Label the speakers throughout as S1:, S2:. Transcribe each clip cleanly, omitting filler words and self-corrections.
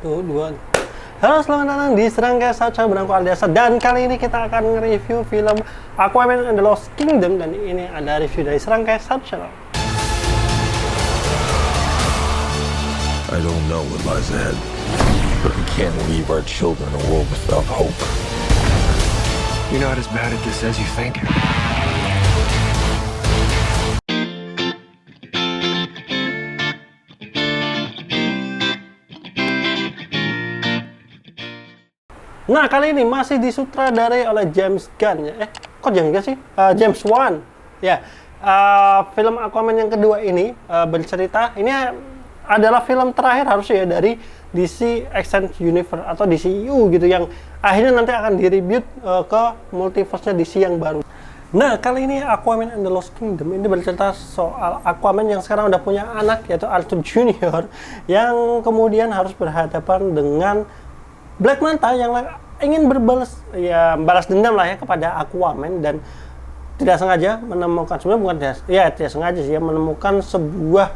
S1: Satu, dua. Halo, selamat datang di Serangga Saca Benangku Aldiasa. Dan kali ini kita akan nge-review film Aquaman and the Lost Kingdom. Dan ini ada review dari Serangga Saca.
S2: I don't know what lies ahead, but we can't leave our children a world without hope.
S3: You're not as bad at this as you think.
S1: Nah, kali ini masih disutradarai oleh James Gunn ya. Kok James Gunn sih? James Wan. Ya. Film Aquaman yang kedua ini bercerita, ini adalah film terakhir harusnya ya dari DC Extended Universe atau DCU gitu, yang akhirnya nanti akan di-reboot ke multiverse-nya DC yang baru. Nah, kali ini Aquaman and the Lost Kingdom ini bercerita soal Aquaman yang sekarang udah punya anak, yaitu Arthur Junior, yang kemudian harus berhadapan dengan Black Manta yang ingin balas dendam lah ya kepada Aquaman, dan tidak sengaja menemukan, sebenarnya bukan tidak sengaja sih ya, menemukan sebuah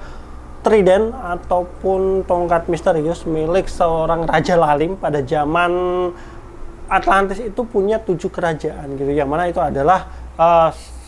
S1: trident ataupun tongkat misterius milik seorang raja lalim pada zaman Atlantis. Itu punya 7 kerajaan gitu, yang mana itu adalah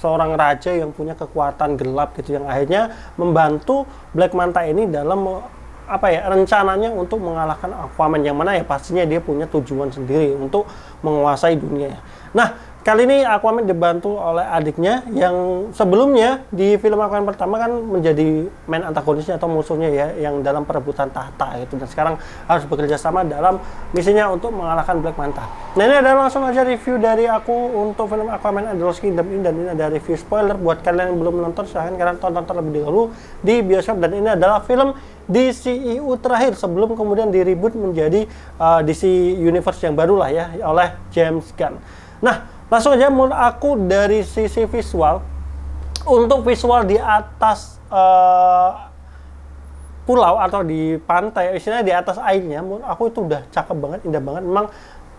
S1: seorang raja yang punya kekuatan gelap gitu, yang akhirnya membantu Black Manta ini dalam rencananya untuk mengalahkan Aquaman, yang mana ya pastinya dia punya tujuan sendiri untuk menguasai dunia. Nah, kali ini Aquaman dibantu oleh adiknya yang sebelumnya di film Aquaman pertama kan menjadi main antagonisnya atau musuhnya ya, yang dalam perebutan tahta gitu, dan sekarang harus bekerja sama dalam misinya untuk mengalahkan Black Manta. Nah, ini adalah langsung aja review dari aku untuk film Aquaman and the Lost Kingdom ini, dan ini ada review spoiler buat kalian yang belum menonton. Silahkan kalian tonton terlebih dahulu di bioskop, dan ini adalah film DCEU terakhir sebelum kemudian di-reboot menjadi DC Universe yang baru lah ya oleh James Gunn. Nah, langsung aja menurut aku dari sisi visual, untuk visual di atas pulau atau di pantai, istilahnya di atas airnya, menurut aku itu udah cakep banget, indah banget. Memang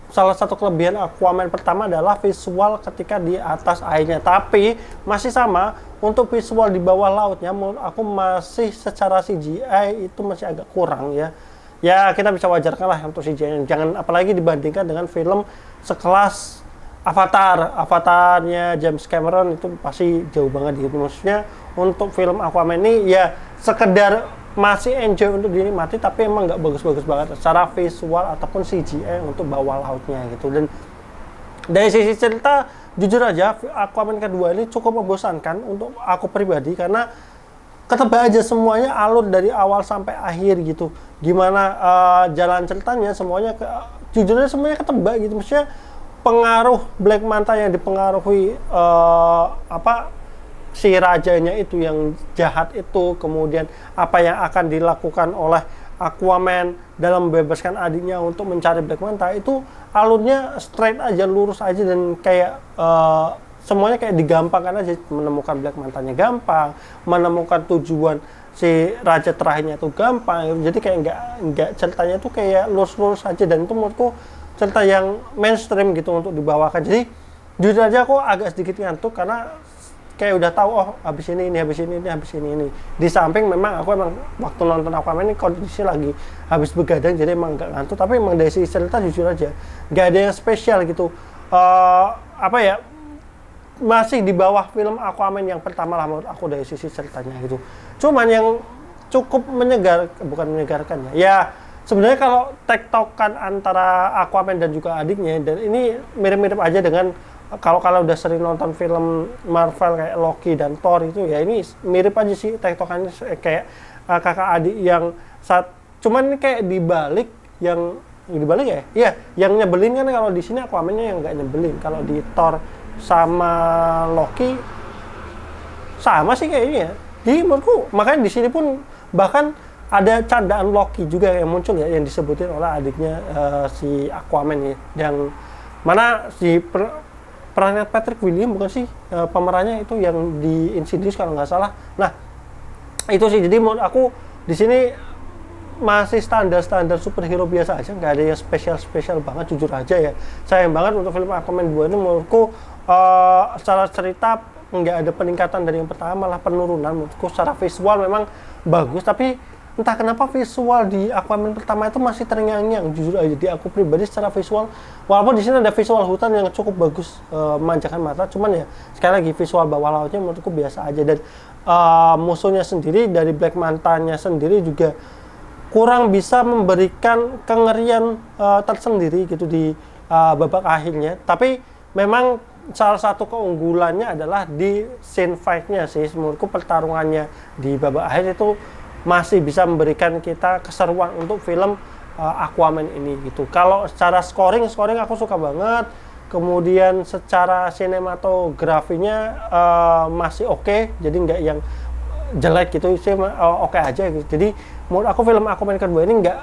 S1: salah satu kelebihan Aquaman pertama adalah visual ketika di atas airnya, tapi masih sama untuk visual di bawah lautnya, menurut aku masih secara CGI itu masih agak kurang ya. Ya, kita bisa wajarkan lah untuk CGI-nya, jangan apalagi dibandingkan dengan film sekelas Avatarnya James Cameron, itu pasti jauh banget gitu. Maksudnya untuk film Aquaman ini ya sekedar masih enjoy untuk dinikmati, tapi emang nggak bagus-bagus banget secara visual ataupun CGI untuk bawah lautnya gitu. Dan dari sisi cerita, jujur aja Aquaman kedua ini cukup membosankan untuk aku pribadi, karena ketebak aja semuanya, alur dari awal sampai akhir gitu. Gimana jalan ceritanya semuanya jujurnya semuanya ketebak gitu. Maksudnya pengaruh Black Manta yang dipengaruhi si rajanya itu yang jahat itu, kemudian apa yang akan dilakukan oleh Aquaman dalam membebaskan adiknya untuk mencari Black Manta, itu alurnya straight aja, lurus aja, dan kayak semuanya kayak digampangkan aja. Menemukan Black Mantanya gampang, menemukan tujuan si raja terakhirnya itu gampang, jadi kayak nggak ceritanya itu kayak lurus-lurus aja, dan itu menurutku cerita yang mainstream gitu untuk dibawakan. Jadi jujur aja aku agak sedikit ngantuk, karena kayak udah tahu habis ini, habis ini. Di samping memang aku emang waktu nonton Aquaman ini kondisi lagi habis begadang, jadi emang nggak ngantuk. Tapi emang dari sisi cerita jujur aja nggak ada yang spesial gitu. Masih di bawah film Aquaman yang pertama lah menurut aku dari sisi ceritanya gitu. Cuman yang cukup bukan menyegarkan ya. Sebenarnya kalau tektokan antara Aquaman dan juga adiknya, dan ini mirip-mirip aja dengan kalau udah sering nonton film Marvel kayak Loki dan Thor itu ya, ini mirip aja sih tektokannya, kayak kakak adik yang cuman ini kayak dibalik ya. Iya, yang nyebelin kan kalau di sini Aquaman-nya yang nggak nyebelin. Kalau di Thor sama Loki sama sih kayaknya. Jadi menurutku makanya di sini pun bahkan ada candaan Loki juga yang muncul ya, yang disebutin oleh adiknya si Aquaman ya, yang mana si perannya Patrick Williams bukan sih pemerannya itu yang di Insidious kalau nggak salah. Nah, itu sih, jadi menurut aku di sini masih standar superhero biasa aja, nggak ada yang spesial banget jujur aja ya. Sayang banget untuk film Aquaman 2 ini menurutku secara cerita nggak ada peningkatan dari yang pertama, malah penurunan. Menurutku secara visual memang bagus, tapi entah kenapa visual di Aquaman pertama itu masih terngiang-ngiang. Jujur aja di aku pribadi secara visual, walaupun di sini ada visual hutan yang cukup bagus, memanjakan mata, cuman ya sekali lagi visual bawah lautnya menurutku biasa aja. Dan musuhnya sendiri dari Black Manta-nya sendiri juga kurang bisa memberikan kengerian tersendiri gitu di babak akhirnya. Tapi memang salah satu keunggulannya adalah di scene fight-nya sih. Menurutku pertarungannya di babak akhir itu masih bisa memberikan kita keseruan untuk film Aquaman ini gitu. Kalau secara scoring aku suka banget. Kemudian secara sinematografinya masih oke, jadi nggak yang jelek gitu sih, oke aja gitu. Jadi menurut aku film Aquaman kedua ini nggak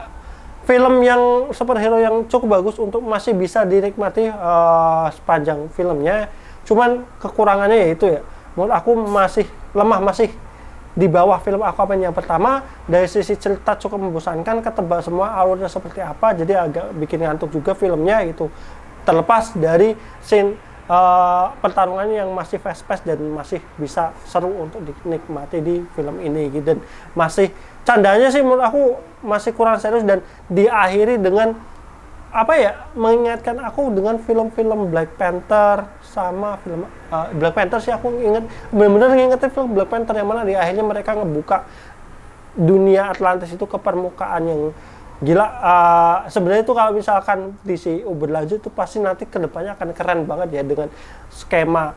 S1: film yang superhero yang cukup bagus untuk masih bisa dinikmati sepanjang filmnya. Cuman kekurangannya yaitu ya, menurut aku masih lemah, masih di bawah film Aquaman yang pertama. Dari sisi cerita cukup membosankan, ketebak semua alurnya seperti apa, jadi agak bikin ngantuk juga filmnya gitu. Terlepas dari scene pertarungan yang masih fast-paced dan masih bisa seru untuk dinikmati di film ini gitu. Dan masih candanya sih menurut aku masih kurang serius dan diakhiri dengan apa ya, mengingatkan aku dengan film-film Black Panther sama film Black Panther sih. Aku inget, benar-benar ngingetin film Black Panther yang mana di akhirnya mereka ngebuka dunia Atlantis itu ke permukaan yang gila. Sebenarnya itu kalau misalkan DCU berlanjut itu pasti nanti kedepannya akan keren banget ya, dengan skema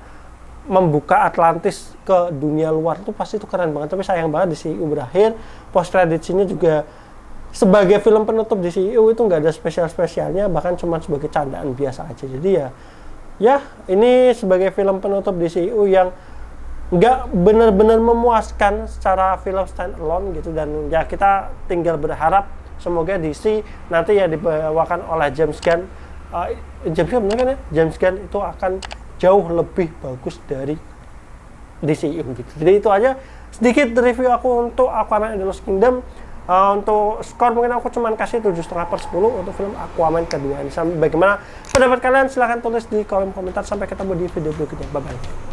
S1: membuka Atlantis ke dunia luar itu pasti itu keren banget. Tapi sayang banget DCU berakhir, post credit scene-nya juga sebagai film penutup DCU itu nggak ada spesial-spesialnya, bahkan cuma sebagai candaan biasa aja. Jadi ya ini sebagai film penutup DCU yang nggak benar-benar memuaskan secara film stand alone gitu. Dan ya kita tinggal berharap semoga DC nanti yang dibawakan oleh James Gunn, bener kan ya? James Gunn itu akan jauh lebih bagus dari DCU gitu. Jadi itu aja sedikit review aku untuk Aquaman and the Lost Kingdom. Untuk skor mungkin aku cuman kasih 7,5/10 untuk film Aquaman kedua ini. Bagaimana pendapat kalian? Silahkan tulis di kolom komentar. Sampai ketemu di video berikutnya. Bye bye.